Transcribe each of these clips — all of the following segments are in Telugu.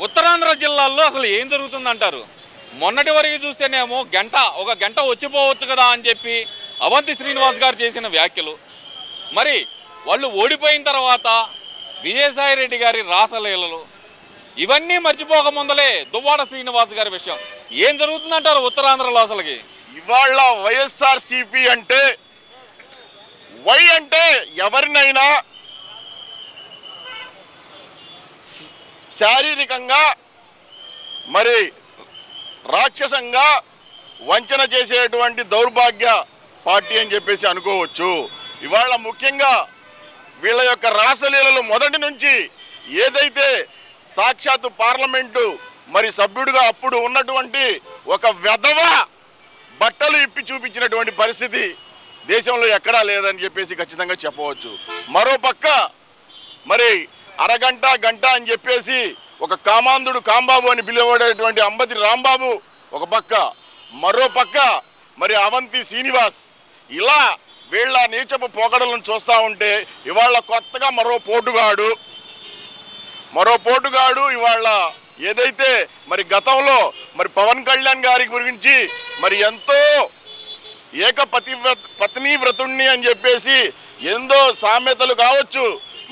ఉత్తరాంధ్ర జిల్లాల్లో అసలు ఏం జరుగుతుందంటారు? మొన్నటి వరకు చూస్తేనేమో ఒక గంట వచ్చిపోవచ్చు కదా అని చెప్పి అవంతి శ్రీనివాస్ గారు చేసిన వ్యాఖ్యలు, మరి వాళ్ళు ఓడిపోయిన తర్వాత విజయసాయిరెడ్డి గారి రాసలీలలు, ఇవన్నీ మర్చిపోక ముందలే దువ్వాడ శ్రీనివాస్ గారి విషయం ఏం జరుగుతుందంటారు ఉత్తరాంధ్రలో? అసలుకి ఇవాళ వైఎస్ఆర్సీపీ అంటే వై అంటే ఎవరినైనా శారీరకంగా మరి రాక్షసంగా వంచన చేసేటువంటి దౌర్భాగ్య పార్టీ అని చెప్పేసి అనుకోవచ్చు. ఇవాళ ముఖ్యంగా వీళ్ళ యొక్క రాసలీలలు మొదటి నుంచి ఏదైతే సాక్షాత్తు పార్లమెంటు మరి సభ్యుడిగా అప్పుడు ఉన్నటువంటి ఒక వెధవ బట్టలు ఇప్పి చూపించినటువంటి పరిస్థితి దేశంలో ఎక్కడా లేదని చెప్పేసి ఖచ్చితంగా చెప్పవచ్చు. మరోపక్క మరి అరగంట గంట అని చెప్పేసి ఒక కామాంధుడు కాంబాబు అని పిలువబడేటువంటి అంబటి రాంబాబు ఒక పక్క, మరో పక్క మరి అవంతి శ్రీనివాస్, ఇలా వీళ్ళ నీచపు పోకడలను చూస్తూ ఉంటే ఇవాళ కొత్తగా మరో పోటుగాడు ఇవాళ ఏదైతే మరి గతంలో మరి పవన్ కళ్యాణ్ గారి గురించి మరి ఎంతో పత్ని వ్రతుణ్ణి అని చెప్పేసి ఎంతో సామెతలు కావచ్చు,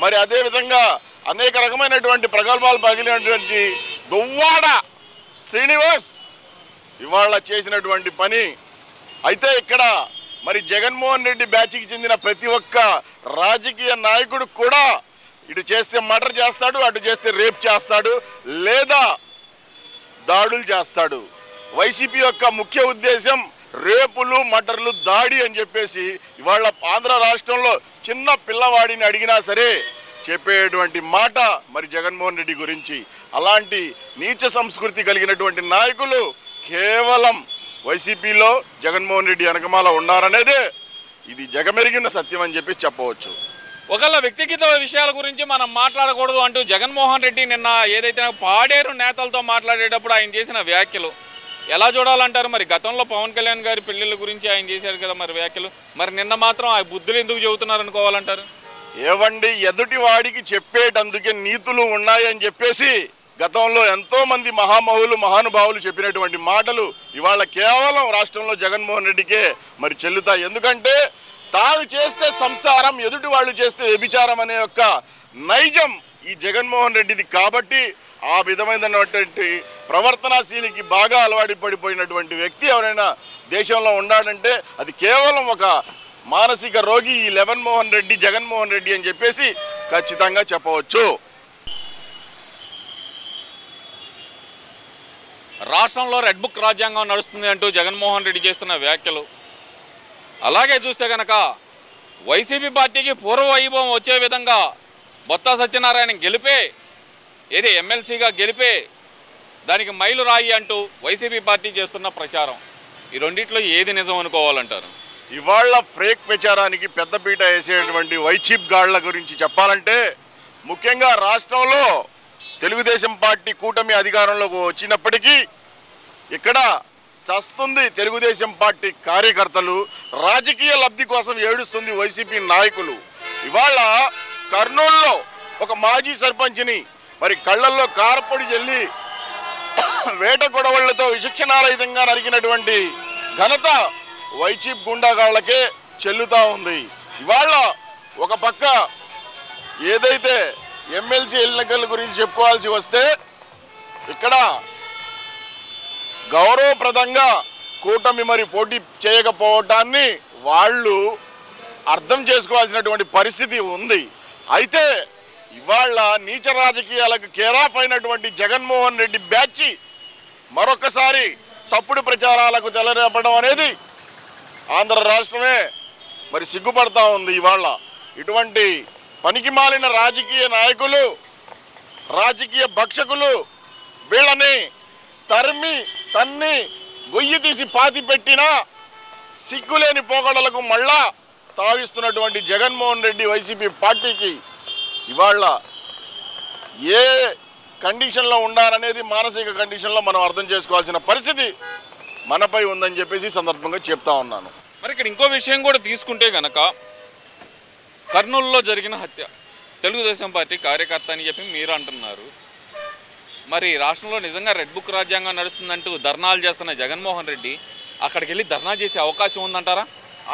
మరి అదేవిధంగా అనేక రకమైనటువంటి ప్రగల్భాలు పగిలినటువంటి దువ్వాడ శ్రీనివాస్ ఇవాళ చేసినటువంటి పని అయితే ఇక్కడ మరి జగన్మోహన్ రెడ్డి బ్యాచ్కి చెందిన ప్రతి ఒక్క రాజకీయ నాయకుడు కూడా ఇటు చేస్తే మర్డర్ చేస్తాడు, అటు చేస్తే రేప్ చేస్తాడు, లేదా దాడులు చేస్తాడు. వైసీపీ యొక్క ముఖ్య ఉద్దేశం రేపులు మర్డర్లు దాడి అని చెప్పేసి ఇవాళ ఆంధ్ర రాష్ట్రంలో చిన్న పిల్లవాడిని అడిగినా సరే చెప్పేటువంటి మాట మరి జగన్మోహన్ రెడ్డి గురించి. అలాంటి నీచ సంస్కృతి కలిగినటువంటి నాయకులు కేవలం వైసీపీలో జగన్మోహన్ రెడ్డి వెనకమాల ఉన్నారనేదే ఇది జగమెరిగిన సత్యం అని చెప్పి చెప్పవచ్చు. ఒకళ్ళ వ్యక్తిగత విషయాల గురించి మనం మాట్లాడకూడదు అంటూ జగన్మోహన్ రెడ్డి నిన్న ఏదైతే పాడేరు నేతలతో మాట్లాడేటప్పుడు ఆయన చేసిన వ్యాఖ్యలు ఎలా చూడాలంటారు? మరి గతంలో పవన్ కళ్యాణ్ గారి పెళ్లిళ్ళ గురించి ఆయన చేశారు కదా మరి వ్యాఖ్యలు, మరి నిన్న మాత్రం ఆ బుద్ధులు ఎందుకు చెబుతున్నారు అనుకోవాలంటారు? ఏవండి, ఎదుటి వాడికి చెప్పేటందుకే నీతులు ఉన్నాయని చెప్పేసి గతంలో ఎంతో మంది మహానుభావులు చెప్పినటువంటి మాటలు ఇవాళ కేవలం రాష్ట్రంలో జగన్మోహన్ రెడ్డికే మరి చెల్లుతాయి. ఎందుకంటే తాను చేస్తే సంసారం, ఎదుటి వాళ్ళు చేస్తే వ్యభిచారం అనే యొక్క నైజం ఈ జగన్మోహన్ రెడ్డిది. కాబట్టి ఆ విధమైనటువంటి ప్రవర్తనాశీలికి బాగా అలవాటు పడిపోయినటువంటి వ్యక్తి ఎవరైనా దేశంలో ఉన్నాడంటే అది కేవలం ఒక మానసిక రోగి ఈ జగన్మోహన్ రెడ్డి అని చెప్పేసి ఖచ్చితంగా చెప్పవచ్చు. రాష్ట్రంలో రెడ్ బుక్ రాజ్యాంగం నడుస్తుంది అంటూ జగన్మోహన్ రెడ్డి చేస్తున్న వ్యాఖ్యలు, అలాగే చూస్తే కనుక వైసీపీ పార్టీకి పూర్వ వైభవం వచ్చే విధంగా బొత్స సత్యనారాయణ గెలిపే ఎమ్మెల్సీగా గెలిపే దానికి మైలు రాయి అంటూ వైసీపీ పార్టీ చేస్తున్న ప్రచారం, ఈ రెండిట్లో ఏది నిజం అనుకోవాలంటారు? ఇవాళ ఫ్రేక్ ప్రచారానికి పెద్దపీట వేసేటువంటి వైచీప్ గాళ్ల గురించి చెప్పాలంటే ముఖ్యంగా రాష్ట్రంలో తెలుగుదేశం పార్టీ కూటమి అధికారంలోకి వచ్చినప్పటికీ ఇక్కడ చస్తుంది తెలుగుదేశం పార్టీ కార్యకర్తలు, రాజకీయ లబ్ధి కోసం ఏడుస్తుంది వైసీపీ నాయకులు. ఇవాళ కర్నూలులో ఒక మాజీ సర్పంచ్ని మరి కళ్ళల్లో కారపొడి జల్లి వేట గొడవళ్లతో విచక్షణారహితంగా నరికినటువంటి ఘనత వైచీప్ గుండాగాళ్లకే చెల్లుతా ఉంది. ఇవాళ ఒక పక్క ఏదైతే ఎమ్మెల్సీ ఎన్నికల గురించి చెప్పుకోవాల్సి వస్తే ఇక్కడ గౌరవప్రదంగా కూటమి మరి పోటీ చేయకపోవటాన్ని వాళ్ళు అర్థం చేసుకోవాల్సినటువంటి పరిస్థితి ఉంది. అయితే ఇవాళ నీచ రాజకీయాలకు కేరాఫ్ అయినటువంటి జగన్మోహన్ రెడ్డి బ్యాచ్ మరొకసారి తప్పుడు ప్రచారాలకు తెలరేపడం అనేది ఆంధ్ర రాష్ట్రమే మరి సిగ్గుపడతా ఉంది. ఇవాళ ఇటువంటి పనికిమాలిన రాజకీయ నాయకులు, రాజకీయ భక్షకులు వీళ్ళని తన్ని గొయ్యి తీసి పాతి పెట్టినా సిగ్గులేని పోకడలకు మళ్ళా తావిస్తున్నటువంటి జగన్మోహన్ రెడ్డి వైసీపీ పార్టీకి ఇవాళ ఏ కండిషన్లో ఉండాలనేది మానసిక కండిషన్లో మనం అర్థం చేసుకోవాల్సిన పరిస్థితి మనపై ఉందని చెప్పేసి సందర్భంగా చెప్తా ఉన్నాను. మరి ఇక్కడ ఇంకో విషయం కూడా తీసుకుంటే గనక కర్నూలులో జరిగిన హత్య తెలుగుదేశం పార్టీ కార్యకర్త అని చెప్పి మీరు అంటున్నారు. మరి రాష్ట్రంలో నిజంగా రెడ్ బుక్ రాజ్యాంగం నడుస్తుందంటూ ధర్నాలు చేస్తున్న జగన్మోహన్ రెడ్డి అక్కడికి వెళ్ళి ధర్నా చేసే అవకాశం ఉందంటారా?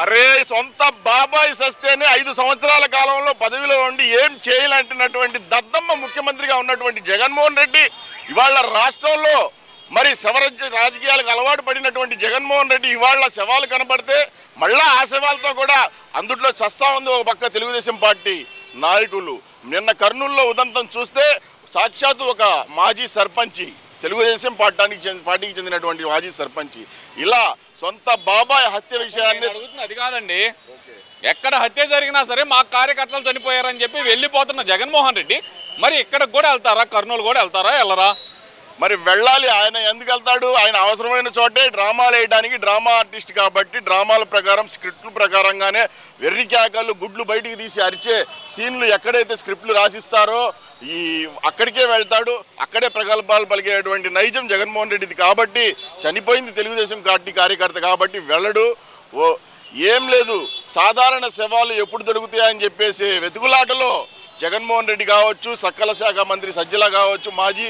అరే, సొంత బాబాయ్ సస్తేనే 5 సంవత్సరాల కాలంలో పదవిలో ఉండి ఏం చేయాలంటున్నటువంటి దద్దమ్మ ముఖ్యమంత్రిగా ఉన్నటువంటి జగన్మోహన్ రెడ్డి ఇవాళ రాష్ట్రంలో మరి రాజకీయాలకు అలవాటు పడినటువంటి జగన్మోహన్ రెడ్డి ఇవాళ శవాలు కనబడితే మళ్ళా ఆ శవాలతో కూడా అందుట్లో చస్తా ఉంది ఒక పక్క తెలుగుదేశం పార్టీ నాయకులు. నిన్న కర్నూలులో ఉదంతం చూస్తే సాక్షాత్తు ఒక మాజీ సర్పంచి, తెలుగుదేశం పార్టీకి చెందినటువంటి మాజీ సర్పంచి ఇలా సొంత బాబాయ్ హత్య విషయాన్ని అడుగుతుంది. అది కాదండి, ఎక్కడ హత్య జరిగినా సరే మా కార్యకర్తలు చనిపోయారని చెప్పి వెళ్ళిపోతున్న జగన్మోహన్ రెడ్డి మరి ఇక్కడికి కూడా వెళ్తారా? కర్నూలు కూడా వెళ్తారా? వెళ్ళరా? మరి వెళ్ళాలి. ఆయన ఎందుకు వెళ్తాడు? ఆయన అవసరమైన చోటే డ్రామాలు వేయడానికి, డ్రామా ఆర్టిస్ట్ కాబట్టి డ్రామాల ప్రకారం స్క్రిప్టుల ప్రకారంగానే వెర్రి కేకలు గుడ్లు బయటికి తీసి అరిచే సీన్లు ఎక్కడైతే స్క్రిప్ట్లు రాసిస్తారో అక్కడికే వెళ్తాడు. అక్కడే ప్రగల్భాలు పలికేటువంటి నైజం జగన్మోహన్ రెడ్డిది కాబట్టి, చనిపోయింది తెలుగుదేశం పార్టీ కార్యకర్త కాబట్టి వెళ్ళడు. ఏం లేదు, సాధారణ శవాలు ఎప్పుడు దొరుకుతాయని చెప్పేసి వెతుకులాటలో జగన్మోహన్ రెడ్డి కావచ్చు, సకల శాఖ మంత్రి సజ్జల కావచ్చు, మాజీ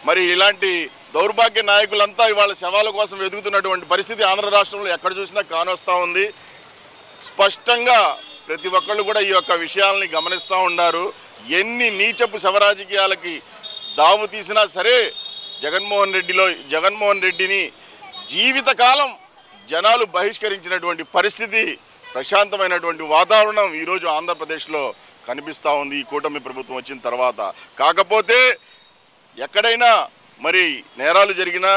మరి ఇలాంటి దౌర్భాగ్య నాయకులంతా ఇవాళ శవాల కోసం వెతుకుతున్నటువంటి పరిస్థితి ఆంధ్ర రాష్ట్రంలో ఎక్కడ చూసినా కానొస్తూ ఉంది. స్పష్టంగా ప్రతి ఒక్కళ్ళు కూడా ఈ యొక్క విషయాలని గమనిస్తూ ఉన్నారు. ఎన్ని నీచపు శవరాజకీయాలకి దావు తీసినా సరే జగన్మోహన్ రెడ్డిని జీవితకాలం జనాలు బహిష్కరించినటువంటి పరిస్థితి, ప్రశాంతమైనటువంటి వాతావరణం ఈరోజు ఆంధ్రప్రదేశ్లో కనిపిస్తూ ఉంది ఈ కూటమి ప్రభుత్వం వచ్చిన తర్వాత. కాకపోతే ఎక్కడైనా మరి నేరాలు జరిగినా,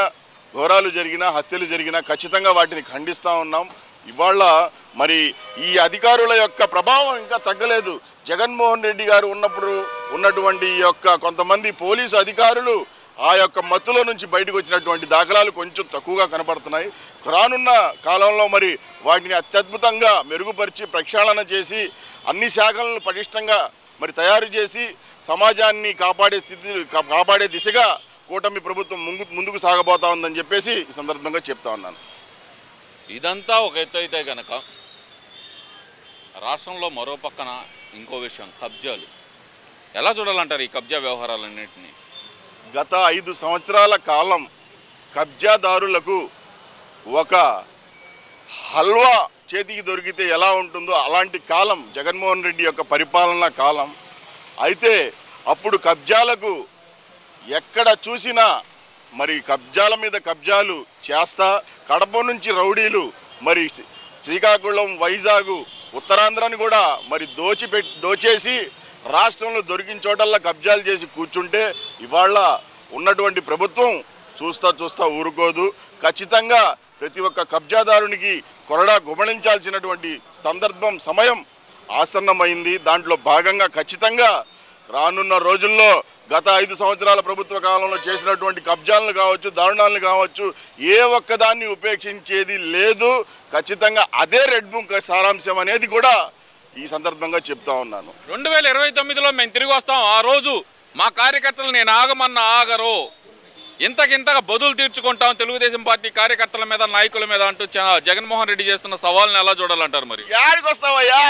ఘోరాలు జరిగినా, హత్యలు జరిగినా ఖచ్చితంగా వాటిని ఖండిస్తూ ఉన్నాం. ఇవాళ మరి ఈ అధికారుల యొక్క ప్రభావం ఇంకా తగ్గలేదు. జగన్మోహన్ రెడ్డి గారు ఉన్నప్పుడు ఉన్నటువంటి ఈ యొక్క కొంతమంది పోలీసు అధికారులు ఆ యొక్క మత్తులో నుంచి బయటకు వచ్చినటువంటి దాఖలాలు కొంచెం తక్కువగా కనపడుతున్నాయి. రానున్న కాలంలో మరి వాటిని అత్యద్భుతంగా మెరుగుపరిచి ప్రక్షాళన చేసి అన్ని శాఖలను పటిష్టంగా మరి తయారు చేసి సమాజాన్ని కాపాడే దిశగా కూటమి ప్రభుత్వం ముందుకు సాగబోతా ఉందని చెప్పేసి ఈ సందర్భంగా చెప్తా ఉన్నాను. ఇదంతా ఒక ఎత్తు అయితే కనుక రాష్ట్రంలో మరో పక్కన ఇంకో విషయం, కబ్జాలు. ఎలా చూడాలంటారు ఈ కబ్జా వ్యవహారాలన్నింటినీ? గత 5 సంవత్సరాల కాలం కబ్జాదారులకు ఒక హల్వా చేతికి దొరికితే ఎలా ఉంటుందో అలాంటి కాలం జగన్మోహన్ రెడ్డి యొక్క పరిపాలనా కాలం. అయితే అప్పుడు కబ్జాలకు ఎక్కడ చూసినా మరి కబ్జాల మీద కబ్జాలు చేస్తా, కడప నుంచి రౌడీలు మరి శ్రీకాకుళం, వైజాగ్, ఉత్తరాంధ్రాన్ని కూడా మరి దోచేసి రాష్ట్రంలో దొరికిన చోటల్లా కబ్జాలు చేసి కూర్చుంటే ఇవాళ ఉన్నటువంటి ప్రభుత్వం చూస్తా ఊరుకోదు. ఖచ్చితంగా ప్రతి ఒక్క కబ్జాదారునికి కొరడా గుమణించాల్సినటువంటి సమయం ఆసన్నమైంది. దాంట్లో భాగంగా ఖచ్చితంగా రానున్న రోజుల్లో గత 5 సంవత్సరాల ప్రభుత్వ కాలంలో చేసినటువంటి కబ్జాలను కావచ్చు, దారుణాలను కావచ్చు, ఏ ఒక్కదాన్ని ఉపేక్షించేది లేదు. ఖచ్చితంగా అదే రెడ్ బుక్ సారాంశం అనేది కూడా ఈ సందర్భంగా చెప్తా ఉన్నాను. 2029లో మేము తిరిగి వస్తాం, ఆ రోజు మా కార్యకర్తలు నేను ఆగమన్నా ఆగరు, ఇంతకింతగా బదులు తీర్చుకుంటాం తెలుగుదేశం పార్టీ కార్యకర్తల మీద, నాయకుల మీద అంటూ జగన్మోహన్ రెడ్డి చేస్తున్న సవాల్ని ఎలా చూడాలంటారు? మరి యాడికి వస్తావయ్యా?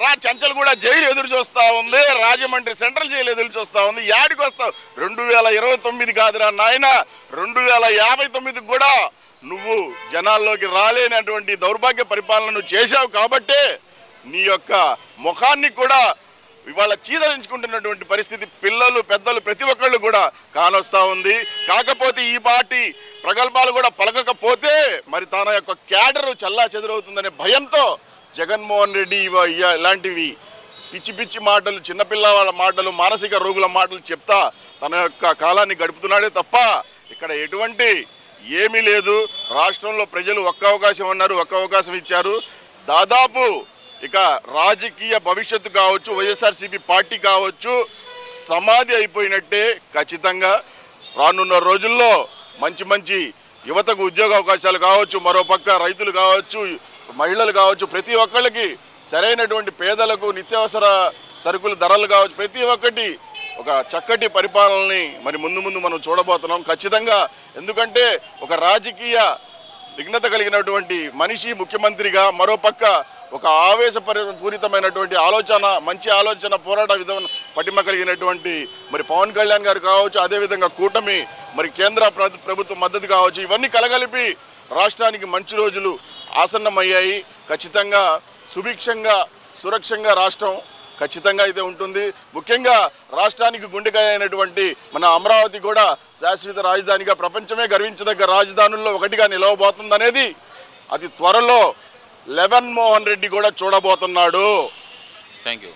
రా చంచల్ కూడా జైలు ఎదురు చూస్తా ఉంది, రాజమండ్రి సెంట్రల్ జైలు ఎదురు చూస్తా ఉంది. యాడికి వస్తావు? 2029 కాదురా నాయన, 2059 కూడా నువ్వు జనాల్లోకి రాలేనటువంటి దౌర్భాగ్య పరిపాలన చేశావు కాబట్టే నీ యొక్క ముఖాన్ని కూడా ఇవాళ చీదరించుకుంటున్నటువంటి పరిస్థితి పిల్లలు, పెద్దలు ప్రతి ఒక్కళ్ళు కూడా కానొస్తా ఉంది. కాకపోతే ఈ పార్టీ ప్రగల్భాలు కూడా పలకకపోతే మరి తన యొక్క క్యాడరు చల్లా చెదురవుతుందనే భయంతో జగన్మోహన్ రెడ్డి ఇలాంటివి పిచ్చి మాటలు, చిన్నపిల్లల మాటలు, మానసిక రోగుల మాటలు చెప్తా తన యొక్క కాలాన్ని గడుపుతున్నాడే తప్ప ఇక్కడ ఎటువంటి ఏమీ లేదు. రాష్ట్రంలో ప్రజలు ఒక్క అవకాశం అన్నారు, ఒక్క అవకాశం ఇచ్చారు. దాదాపు ఇక రాజకీయ భవిష్యత్తు కావచ్చు, వైఎస్ఆర్సీపీ పార్టీ కావచ్చు, సమాధి అయిపోయినట్టే. ఖచ్చితంగా రానున్న రోజుల్లో మంచి యువతకు ఉద్యోగ అవకాశాలు కావచ్చు, మరోపక్క రైతులు కావచ్చు, మహిళలు కావచ్చు, ప్రతి ఒక్కళ్ళకి సరైనటువంటి పేదలకు నిత్యావసర సరుకుల ధరలు కావచ్చు, ప్రతి ఒక్కటి ఒక చక్కటి పరిపాలనని మరి ముందు మనం చూడబోతున్నాం ఖచ్చితంగా. ఎందుకంటే ఒక రాజకీయ విఘ్నత కలిగినటువంటి మనిషి ముఖ్యమంత్రిగా, మరోపక్క ఒక ఆవేశపూరితమైనటువంటి ఆలోచన, మంచి ఆలోచన, పోరాట విధానం పటిమ కలిగినటువంటి మరి పవన్ కళ్యాణ్ గారు కావచ్చు, అదేవిధంగా కూటమి మరి కేంద్ర ప్రభుత్వ మద్దతు కావచ్చు, ఇవన్నీ కలగలిపి రాష్ట్రానికి మంచి రోజులు ఆసన్నమయ్యాయి. ఖచ్చితంగా సుభిక్షంగా సురక్షంగా రాష్ట్రం ఖచ్చితంగా అయితే ఉంటుంది. ముఖ్యంగా రాష్ట్రానికి గుండెకాయ అయినటువంటి మన అమరావతి కూడా శాశ్వత రాజధానిగా, ప్రపంచమే గర్వించదగ్గ రాజధానుల్లో ఒకటిగా నిలవబోతుందనేది అది త్వరలో జగన్మోహన్ రెడ్డి కూడా చూడబోతున్నాడు. Thank you.